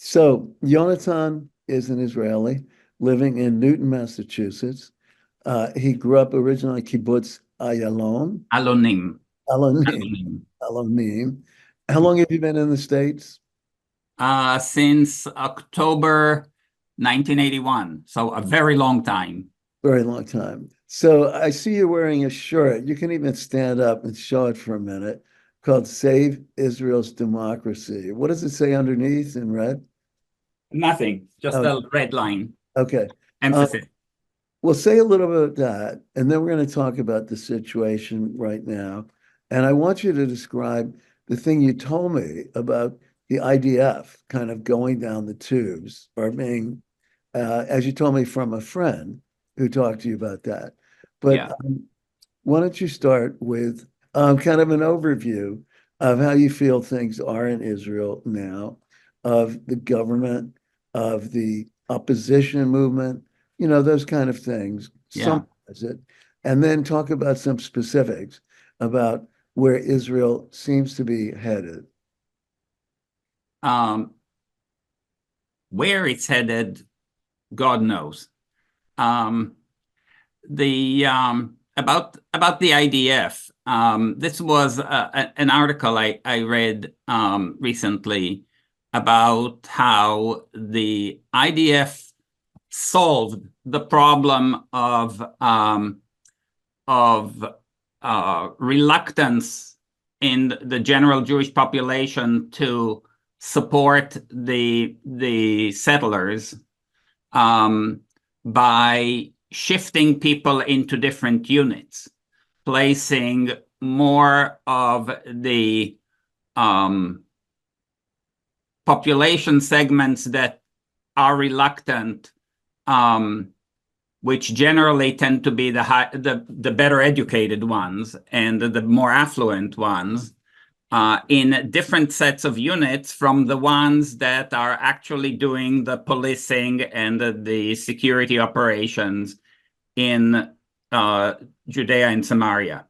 So Yonatan is an Israeli living in Newton, Massachusetts. He grew up originally kibbutz Ayalon, Alonim. Alonim, Alonim. Alonim. How long have you been in the States? Since October 1981, so a very long time. Very long time. So I see you're wearing a shirt. You can even stand up and show it for a minute, called Save Israel's Democracy. What does it say underneath in red? Nothing, just Oh, a red line, okay. emphasis. We'll say a little bit about that, and then we're going to talk about the situation right now. And I want you to describe the thing you told me about the IDF kind of going down the tubes or being, as you told me from a friend who talked to you about that. But Yeah. why don't you start with kind of an overview of how you feel things are in Israel now, of the government, of the opposition movement, those kind of things, Yeah. summarize it, and then talk about some specifics about where Israel seems to be headed. Um, where it's headed, God knows. About the IDF. This was an article I read recently about how the IDF solved the problem of reluctance in the general Jewish population to support the settlers by shifting people into different units, placing more of the population segments that are reluctant, which generally tend to be the better educated ones and the more affluent ones, in different sets of units from the ones that are actually doing the policing and the security operations in Judea and Samaria,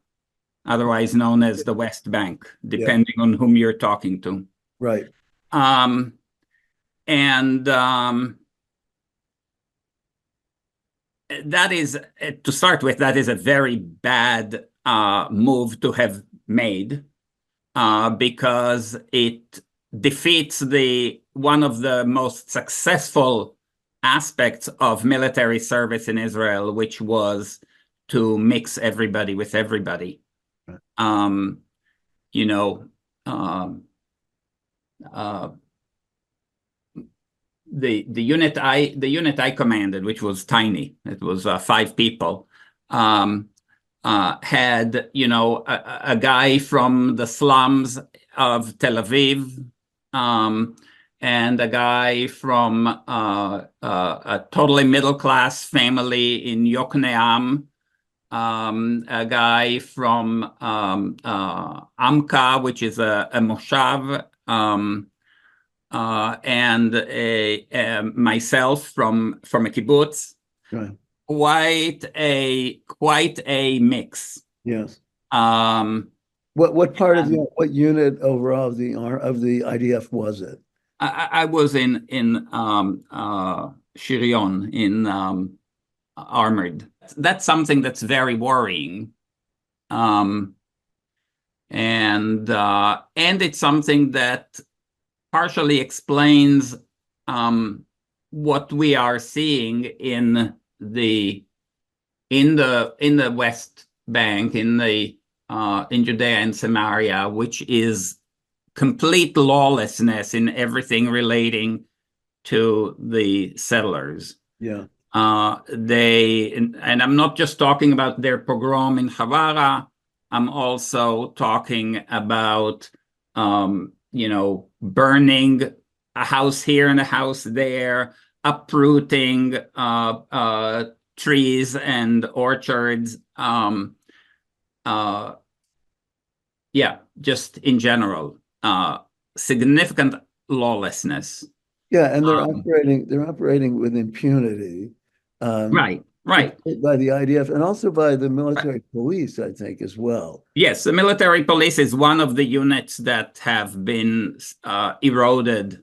otherwise known as the West Bank, depending on whom you're talking to. Right. That is, to start with, that is a very bad move to have made, because it defeats one of the most successful aspects of military service in Israel, which was to mix everybody with everybody. Right. The unit I commanded, which was tiny, it was 5 people, had a guy from the slums of Tel Aviv, and a guy from a totally middle-class family in Yokneam, a guy from Amka, which is a moshav, and myself from a kibbutz. Right. Quite a mix. Yes. What part of what unit overall of the IDF was it? I was in Shirion, in armored. That's something that's very worrying, and it's something that partially explains what we are seeing in the West Bank, in Judea and Samaria, which is complete lawlessness in everything relating to the settlers. Yeah. And I'm not just talking about their pogrom in Havara. I'm also talking about burning a house here and a house there, uprooting trees and orchards. Just in general, significant lawlessness. Yeah, and they're operating with impunity. Right. By the IDF and also by the military police, I think, as well. Yes, the military police is one of the units that have been eroded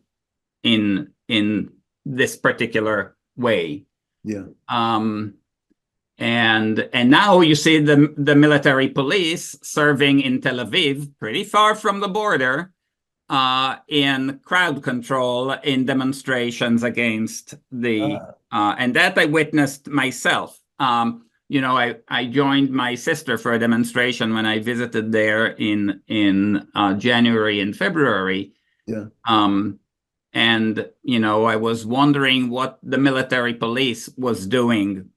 in in this particular way. Yeah. And now you see the military police serving in Tel Aviv, pretty far from the border, in crowd control in demonstrations against the and that I witnessed myself. I joined my sister for a demonstration when I visited there in January and February. Yeah. And I was wondering what the military police was doing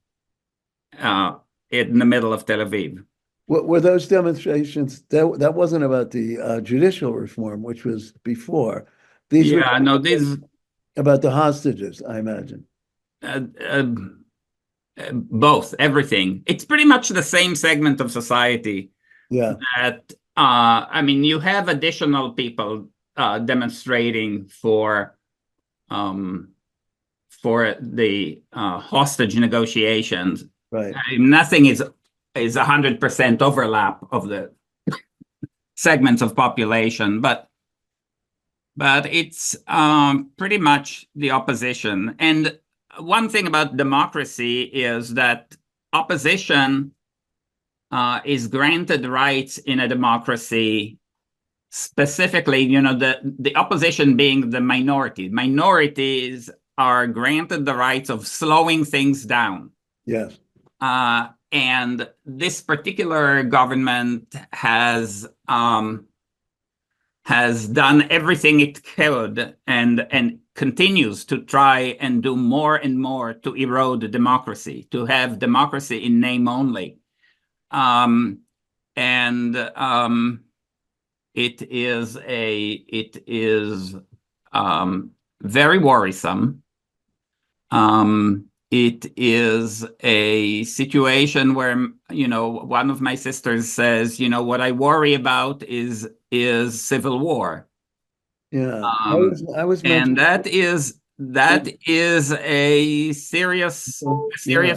in the middle of Tel Aviv. Were those demonstrations, that wasn't about the judicial reform, which was before. These were these about the hostages, I imagine. Both, everything. It's pretty much the same segment of society. Yeah. That you have additional people demonstrating for the hostage negotiations. Right. Nothing is 100% overlap of the segments of population, but it's pretty much the opposition. And one thing about democracy is that opposition is granted rights in a democracy. Specifically, the opposition being the minority. Minorities are granted the rights of slowing things down. Yes. And this particular government has done everything it could and continues to try and do more and more to erode democracy, to have democracy in name only. It is very worrisome. It is a situation where, one of my sisters says, what I worry about is civil war. Yeah. I was and that is a serious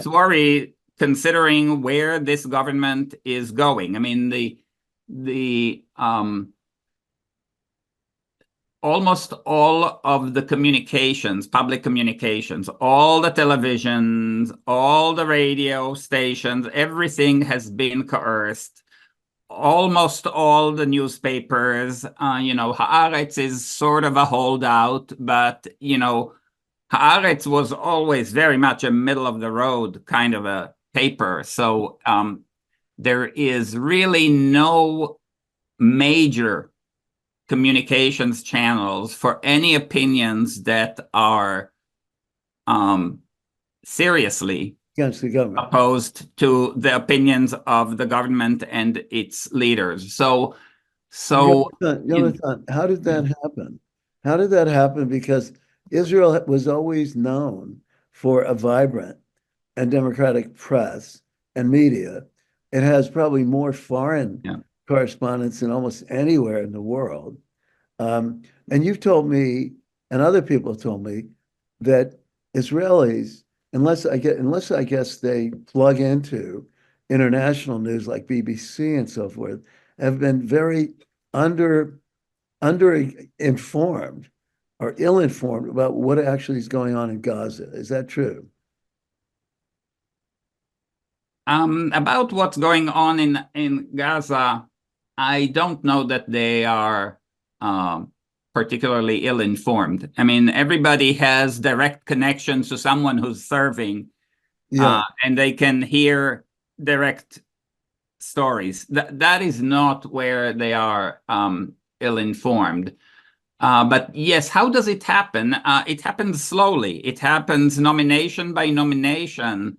worry, considering where this government is going. I mean, the almost all of the communications, public communications, all the televisions, all the radio stations, everything has been coerced. Almost all the newspapers, Haaretz is sort of a holdout, but, Haaretz was always very much a middle of the road kind of a paper. So there is really no major communications channels for any opinions that are seriously against the government, opposed to the opinions of the government and its leaders. So Jonathan, how did that happen? How did that happen? Because Israel was always known for a vibrant and democratic press and media. It has probably more foreign correspondence than almost anywhere in the world. And you've told me, and other people have told me, that Israelis, unless I guess they plug into international news like BBC and so forth, have been very under-informed or ill-informed about what actually is going on in Gaza. Is that true? About what's going on in Gaza, I don't know that they are particularly ill-informed. I mean, everybody has direct connections to someone who's serving, and they can hear direct stories. That is not where they are ill-informed. But yes, how does it happen? It happens slowly. It happens nomination by nomination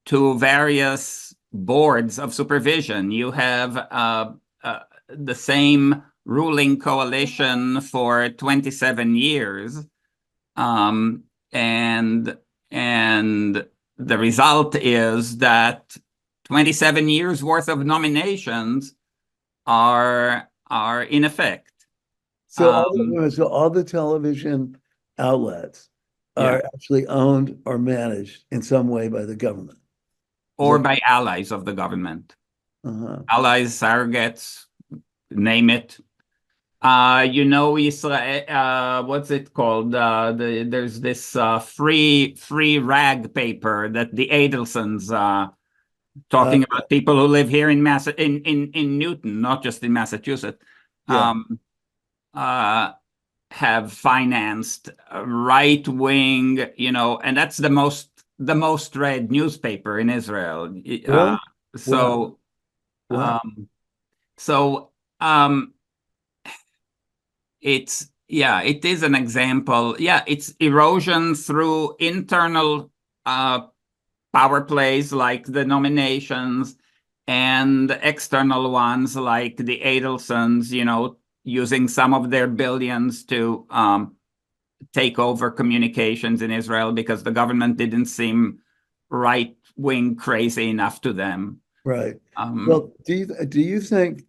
to various boards of supervision. You have the same ruling coalition for 27 years. And the result is that 27 years worth of nominations are in effect. So all the television outlets are actually owned or managed in some way by the government. Or by allies of the government. Allies, surrogates, name it. You know, Israel, what's it called? There's this free rag paper that the Adelsons talking about people who live here in Newton, not just in Massachusetts, Yeah. have financed right wing, you know, and that's the most read newspaper in Israel. Really? So, Wow. so um, it is an example. Yeah, it's erosion through internal power plays like the nominations and external ones like the Adelsons, you know, using some of their billions to take over communications in Israel because the government didn't seem right-wing crazy enough to them. Right. Well, do you think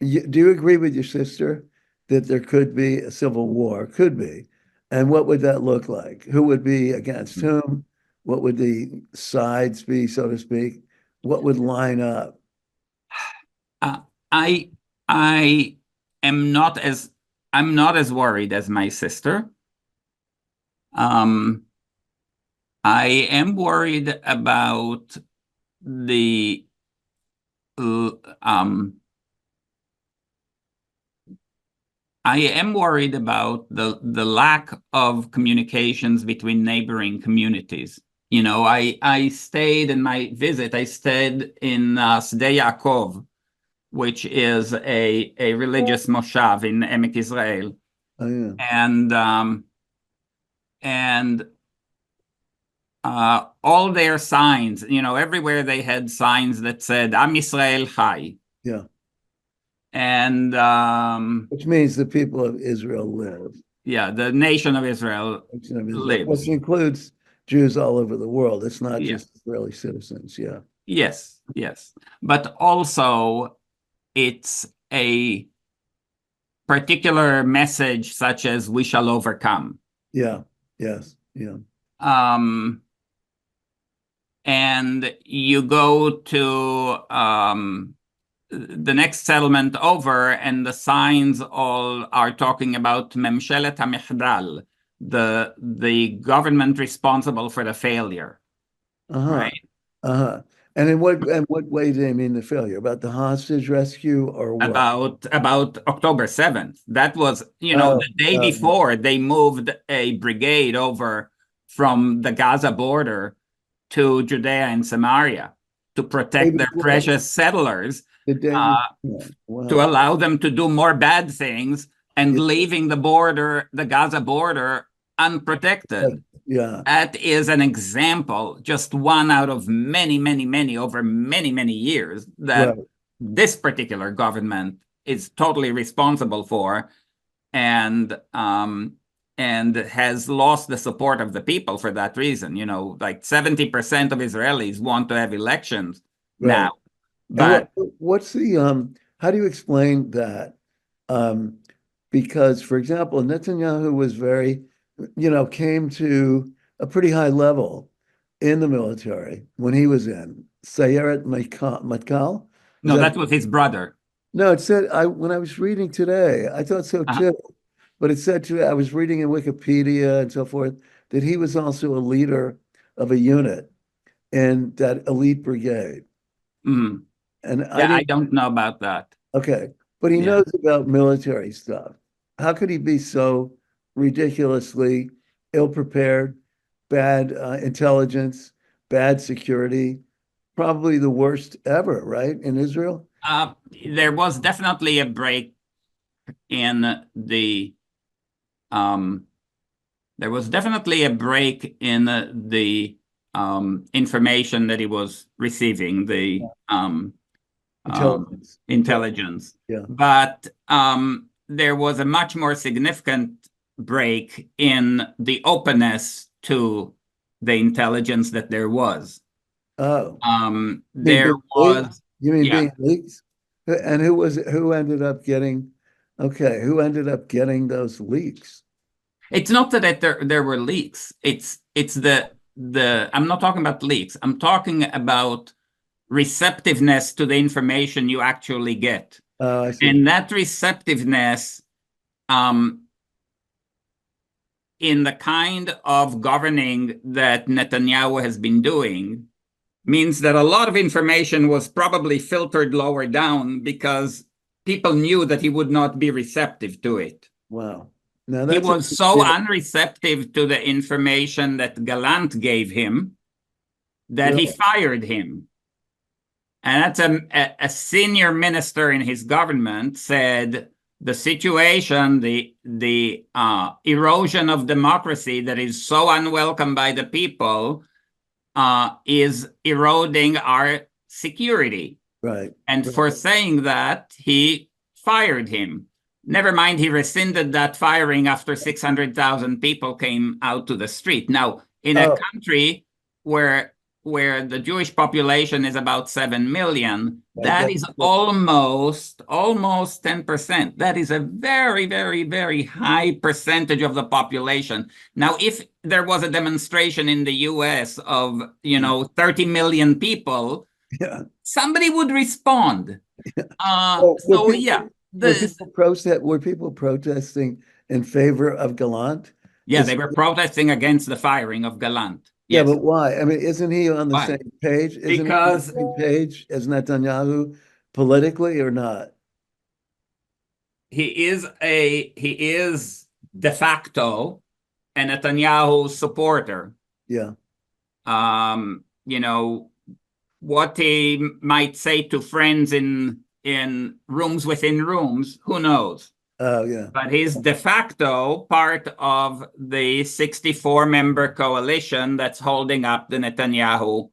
do you agree with your sister that there could be a civil war? Could be. And what would that look like? Who would be against whom? What would the sides be, so to speak? What would line up? Uh, I I am not as I'm not as worried as my sister. Um, I am worried about the um, I am worried about the lack of communications between neighboring communities. You know, I stayed in my visit. I stayed in Sde Yaakov, which is a religious moshav in Emek Israel, Oh, yeah. and all their signs, you know, everywhere they had signs that said Am Yisrael Chai, Yeah. and Which means the people of Israel live. yeah, the nation of Israel Which lives. includes Jews all over the world. It's not Yeah. just Israeli citizens. Yeah. Yes, yes. But also, it's a particular message such as we shall overcome. Yeah. Yes. Yeah. Um, and you go to the next settlement over, and the signs all are talking about Memshelet HaMehdal, the government responsible for the failure, Uh-huh. right? Uh-huh. And in what way do they mean the failure? About the hostage rescue or what? About October 7th. That was, you know, Oh, the day before they moved a brigade over from the Gaza border to Judea and Samaria to protect their precious settlers, the day uh, before. to Wow. allow them to do more bad things and Yeah. leaving the Gaza border unprotected. Yeah. That is an example, just one out of many, many, many, over many, many years that Right. this particular government is totally responsible for, and has lost the support of the people for that reason. You know, like 70% of Israelis want to have elections Right. now, And but what's the how do you explain that? Um, because, for example, Netanyahu was came to a pretty high level in the military when he was in Sayeret Matkal. Is no, that that was his brother. no? It said when I was reading today, I thought so Uh, too. But it said today, I was reading in Wikipedia and so forth, that he was also a leader of a unit in that elite brigade. mm, And I yeah, I didn't, don't know about that. okay, but he Yeah. knows about military stuff. How could he be so ridiculously ill-prepared, bad intelligence, bad security, probably the worst ever, right, in Israel? Uh, there was definitely a break in the um, there was definitely a break in the information that he was receiving, the Intelligence. Yeah, intelligence. yeah. But there was a much more significant break in the openness to the intelligence that there was. Oh, being There big leagues? was, You mean yeah, being leagues? And who ended up getting, okay, who ended up getting those leaks? it's not that there were leaks. It's the I'm not talking about leaks. I'm talking about receptiveness to the information you actually get. Oh, I see. And that receptiveness in the kind of governing that Netanyahu has been doing means that a lot of information was probably filtered lower down because people knew that he would not be receptive to it. Wow. Now He that's was so unreceptive to the information that Gallant gave him that he fired him. And that's a senior minister in his government said the situation, the erosion of democracy that is so unwelcome by the people is eroding our security. right. And for saying that, he fired him. Never mind, he rescinded that firing after 600,000 people came out to the street. Now, in a country where the Jewish population is about 7 million, that is almost 10%. That is a very, very, very high percentage of the population. Now, if there was a demonstration in the US of, 30 million people, somebody would respond. Were people protesting in favor of Gallant? Yeah, they were protesting against the firing of Gallant. Yeah, Yes. but why? I mean, isn't he on the same page? Isn't he on the Because same page as Netanyahu politically or not? he is de facto a Netanyahu supporter. Yeah. What he might say to friends in rooms within rooms, who knows? Oh, yeah. But he's de facto part of the 64-member coalition that's holding up the Netanyahu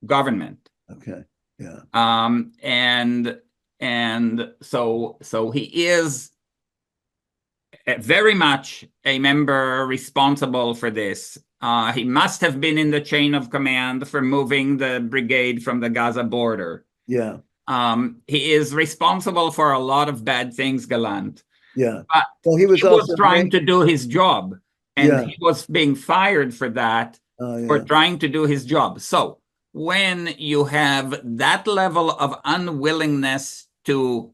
government. Okay. Yeah. And so he is very much a member responsible for this. He must have been in the chain of command for moving the brigade from the Gaza border. Yeah. He is responsible for a lot of bad things, Gallant. Yeah. But well, he was also trying to do his job, and he was being fired for that, for trying to do his job. So when you have that level of unwillingness to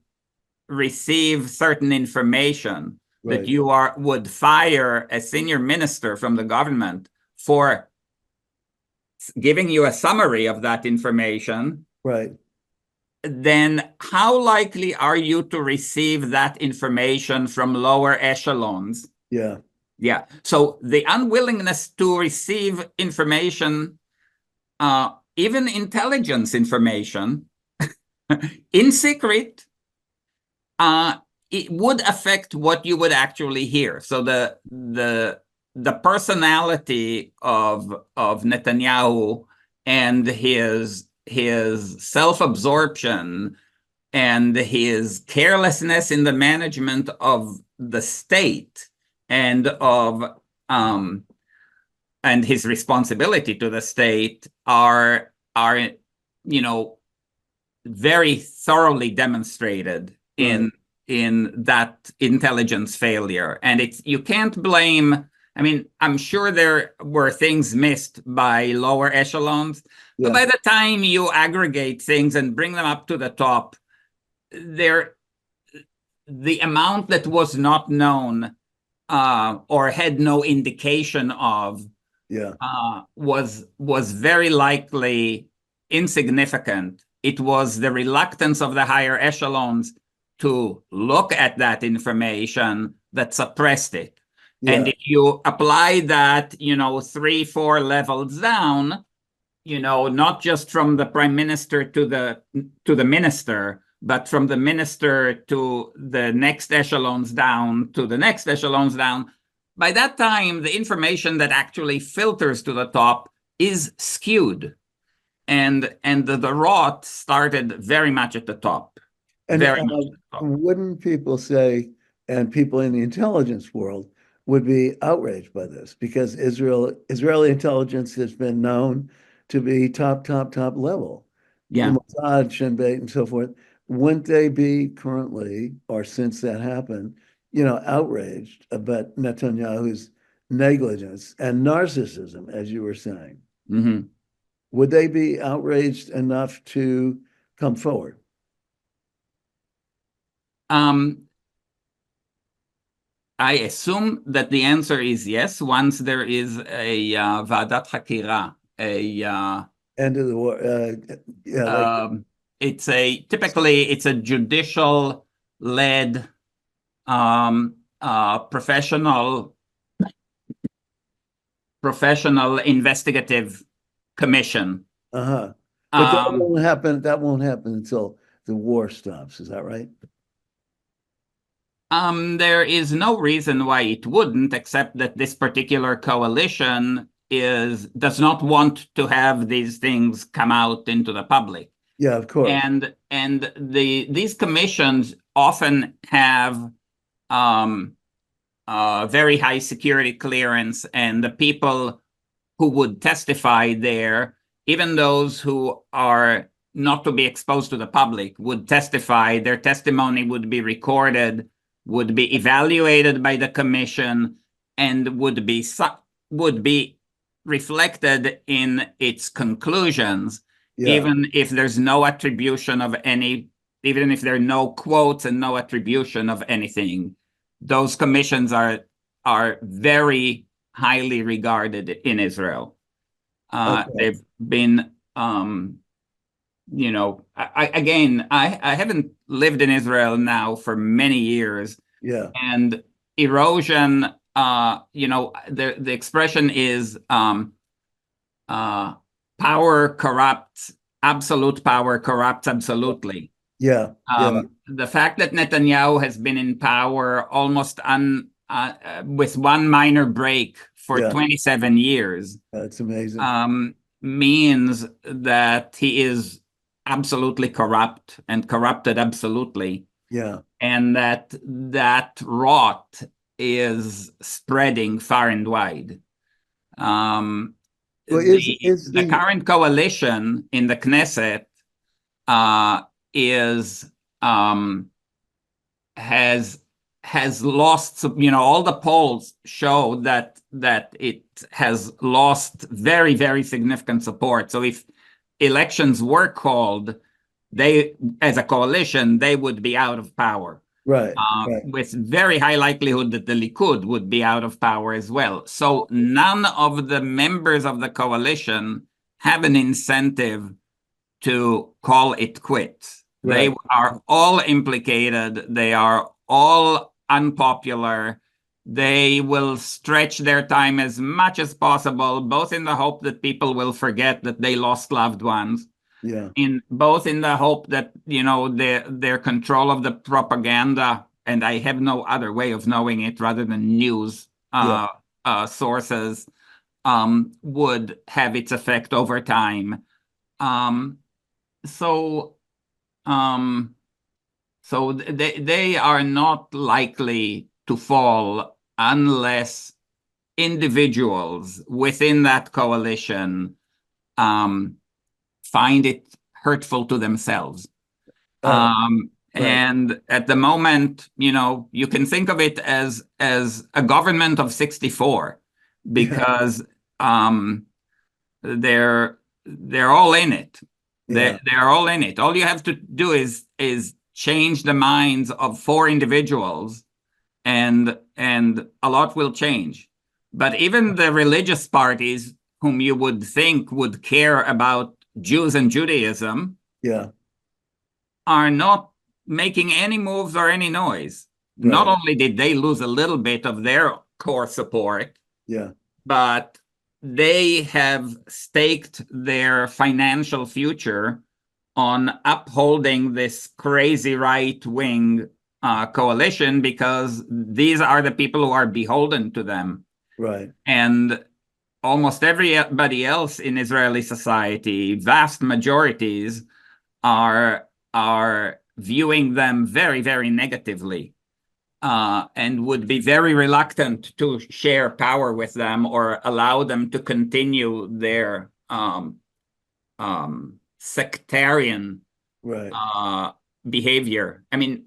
receive certain information, that you would fire a senior minister from the government for giving you a summary of that information, then how likely are you to receive that information from lower echelons? Yeah. Yeah. So the unwillingness to receive information, even intelligence information, in secret, it would affect what you would actually hear. So the personality of Netanyahu and his self-absorption and his carelessness in the management of the state and his responsibility to the state are very thoroughly demonstrated in that intelligence failure. And you can't blame. I mean, I'm sure there were things missed by lower echelons, but by the time you aggregate things and bring them up to the top, the amount that was not known or had no indication of was very likely insignificant. It was the reluctance of the higher echelons to look at that information that suppressed it. And if you apply that, 3-4 levels down, not just from the prime minister to the minister, but from the minister to the next echelons down to the next echelons down, by that time, the information that actually filters to the top is skewed. And the rot started very much at the top. And wouldn't people say, and people in the intelligence world would be outraged by this, because Israeli intelligence has been known to be top level. Yeah. The Mossad, Shin Bet, and so forth. Wouldn't they be currently, or since that happened, outraged about Netanyahu's negligence and narcissism, as you were saying? Mm-hmm. Would they be outraged enough to come forward? I assume that the answer is yes, once there is a Vadat Hakira, End of the war. Yeah, like typically it's a judicial led professional investigative commission. uh-huh. But Um, that won't happen until the war stops. Is that right? there is no reason why it wouldn't, except that this particular coalition does not want to have these things come out into the public. Yeah, of course. And these commissions often have very high security clearance, and the people who would testify there, even those who are not to be exposed to the public, would testify. Their testimony would be recorded, would be evaluated by the commission, and would be reflected in its conclusions, Yeah. even if there's no attribution of any, even if there are no quotes and no attribution of anything. Those commissions are very highly regarded in Israel. Okay. They've been, I haven't lived in Israel now for many years, Yeah. and erosion, the expression is power corrupts, absolute power corrupts absolutely. Yeah. Yeah. The fact that Netanyahu has been in power almost with one minor break for Yeah. 27 years That's amazing. means that he is absolutely corrupt and corrupted absolutely, Yeah. and that rot is spreading far and wide. Well, The current coalition in the Knesset is has lost, all the polls show that it has lost very, very significant support. So if elections were called, as a coalition, they would be out of power. right. With very high likelihood that the Likud would be out of power as well. So none of the members of the coalition have an incentive to call it quits. Right. They are all implicated. They are all unpopular. They will stretch their time as much as possible, both in the hope that people will forget that they lost loved ones, Yeah. both in the hope that, their control of the propaganda, and I have no other way of knowing it rather than news sources, would have its effect over time. So they are not likely to fall unless individuals within that coalition find it hurtful to themselves. Right. And at the moment, you can think of it as a government of 64, because they're all in it. Yeah. They're all in it. All you have to do is change the minds of 4 individuals, and a lot will change. But even the religious parties, whom you would think would care about Jews and Judaism, Yeah. are not making any moves or any noise. Right. Not only did they lose a little bit of their core support, Yeah. but they have staked their financial future on upholding this crazy right-wing coalition, because these are the people who are beholden to them. Right. And almost everybody else in Israeli society, vast majorities, are viewing them very, very negatively, and would be very reluctant to share power with them or allow them to continue their sectarian behavior. I mean,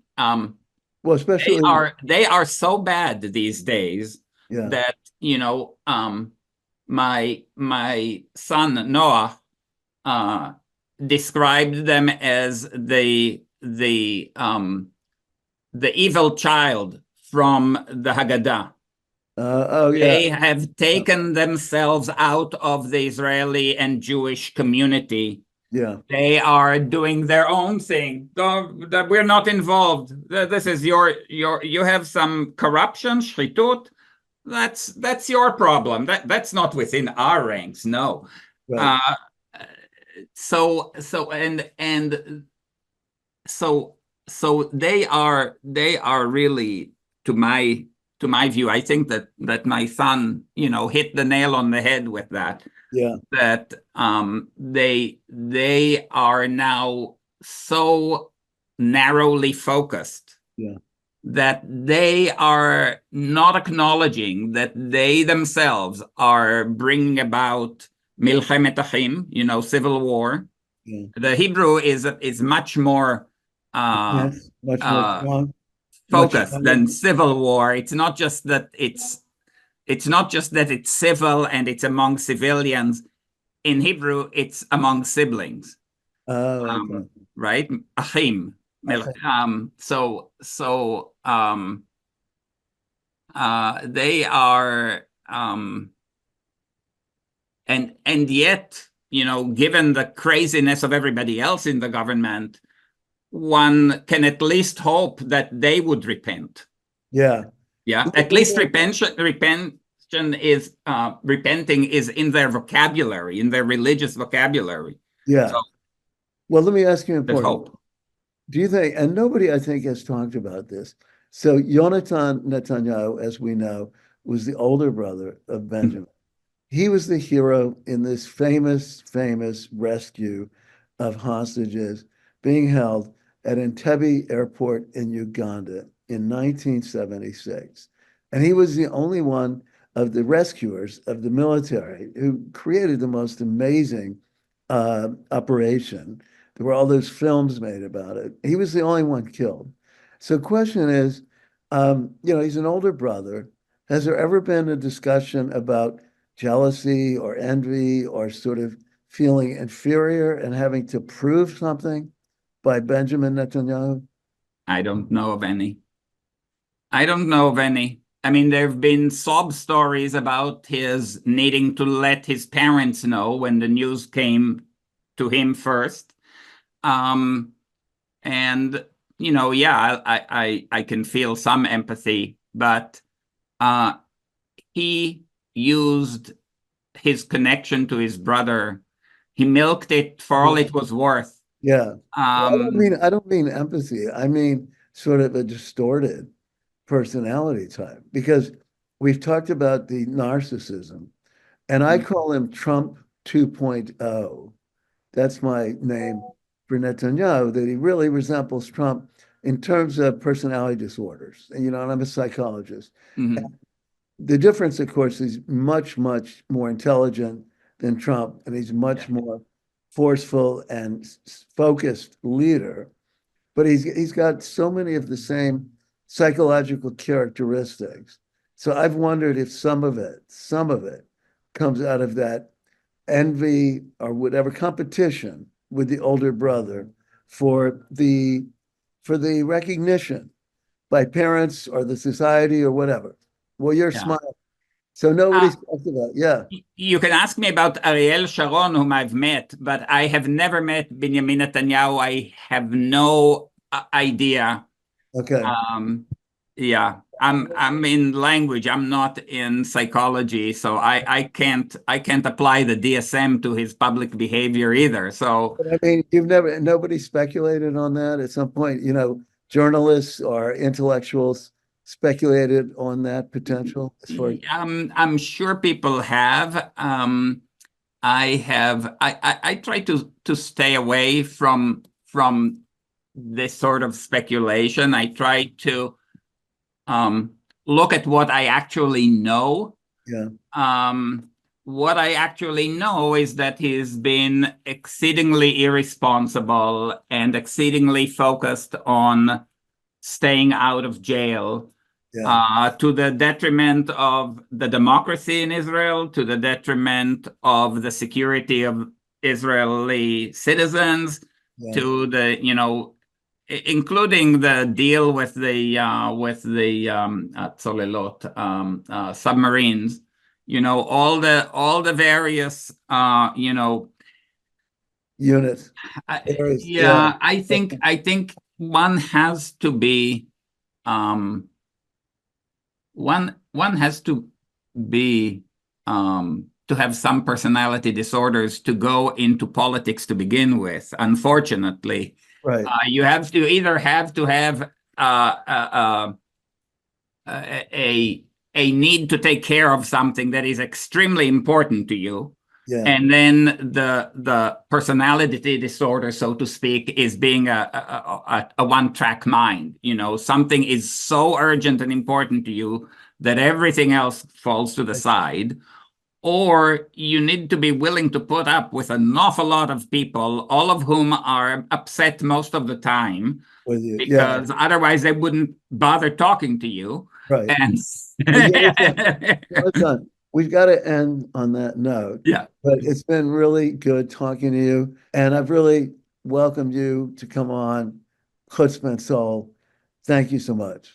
well, especially they are so bad these days that my son Noah described them as the evil child from the Haggadah. Oh, yeah. They have taken themselves out of the Israeli and Jewish community. Yeah. They are doing their own thing. We're not involved. This is you have some corruption, shchitut. That's your problem. That's not within our ranks. No. Right. So they are really, to my view, I think that my son, hit the nail on the head with that. Yeah. That they are now so narrowly focused. Yeah. That they are not acknowledging that they themselves are bringing about milchemet achim, civil war. Yeah. The Hebrew is much more Yes. Much more strong. Much focused stronger. than civil war. It's not just that it's civil and it's among civilians. In Hebrew, it's among siblings. Oh, okay. Right? Achim. They are, and yet, given the craziness of everybody else in the government, one can at least hope that they would repent. Yeah. Yeah. At least repenting is in their vocabulary, in their religious vocabulary. Yeah. So well, let me ask you an there's important. hope. Do you think, and nobody I think has talked about this. So Yonatan Netanyahu, as we know, was the older brother of Benjamin. He was the hero in this famous rescue of hostages being held at Entebbe Airport in Uganda in 1976. And he was the only one of the rescuers of the military who created the most amazing operation. There were all those films made about it. He was the only one killed. So the question is, he's an older brother. Has there ever been a discussion about jealousy or envy or sort of feeling inferior and having to prove something by Benjamin Netanyahu? I don't know of any. I mean, there have been sob stories about his needing to let his parents know when the news came to him first. And, I can feel some empathy, but he used his connection to his brother. He milked it for all it was worth. Yeah. Well, I don't mean empathy. I mean sort of a distorted personality type, because we've talked about the narcissism, and I call him Trump 2.0. That's my name for Netanyahu, that he really resembles Trump in terms of personality disorders. And, and I'm a psychologist. Mm-hmm. The difference, of course, is much, much more intelligent than Trump, and he's much more forceful and focused leader. But he's got so many of the same psychological characteristics. So I've wondered if some of it comes out of that envy or whatever competition with the older brother for the recognition by parents or the society or whatever. Well, you're smiling. So nobody's talked about, You can ask me about Ariel Sharon, whom I've met, but I have never met Benjamin Netanyahu. I have no idea. Okay. I'm in language. I'm not in psychology, so I can't apply the DSM to his public behavior either. So but I mean, nobody speculated on that at some point. Journalists or intellectuals speculated on that potential as far as... I'm sure people have. I try to stay away from this sort of speculation. I try to look at what I actually know. Yeah. What I actually know is that he's been exceedingly irresponsible and exceedingly focused on staying out of jail, to the detriment of the democracy in Israel, to the detriment of the security of Israeli citizens, to the, including the deal with the Tzolelot, submarines, all the various Units. Areas, yeah. yeah, I think one has to be one has to be to have some personality disorders to go into politics to begin with. Unfortunately, Right. you either have to have a need to take care of something that is extremely important to you, Yeah. and then the personality disorder, so to speak, is being a one-track mind. Something is so urgent and important to you that everything else falls to the side. Or you need to be willing to put up with an awful lot of people, all of whom are upset most of the time, With you. Yeah. because otherwise they wouldn't bother talking to you. Right. And Well, listen, we've got to end on that note, yeah. but it's been really good talking to you. And I've really welcomed you to come on. Chutzpah Soul. Thank you so much.